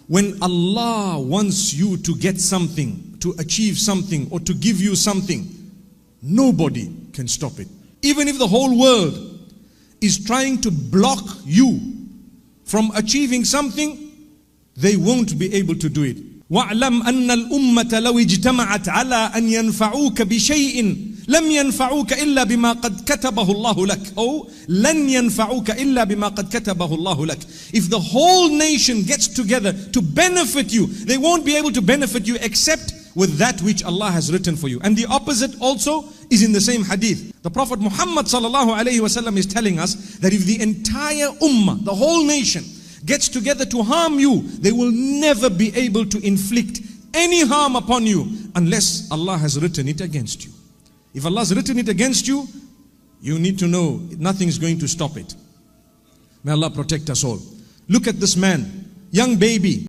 When Allah wants you to get something, to achieve something, or to give you something, nobody can stop it. Even if the whole world is trying to block you from achieving something, they won't be able to do it. وَاعْلَمْ أَنَّ الْأُمَّةَ لَوْ اجْتَمَعَتْ عَلَىٰ أَنْ يَنْفَعُوكَ بِشَيْءٍ لَمْ يَنْفَعُوكَ إِلَّا بِمَا قَدْ كَتَبَهُ اللَّهُ لَكَ. Or لَنْ يَنْفَعُوكَ إِلَّا بِمَا قَدْ كَتَبَهُ اللَّهُ لَكَ. If the whole nation gets together to benefit you, they won't be able to benefit you except with that which Allah has written for you. And the opposite also is in the same hadith. The Prophet Muhammad sallallahu alaihi wasallam is telling us that if the entire ummah, the whole nation, gets together to harm you, they will never be able to inflict any harm upon you unless Allah has written it against you. If Allah has written it against you, you need to know nothing is going to stop it. May Allah protect us all. Look at this man, young baby,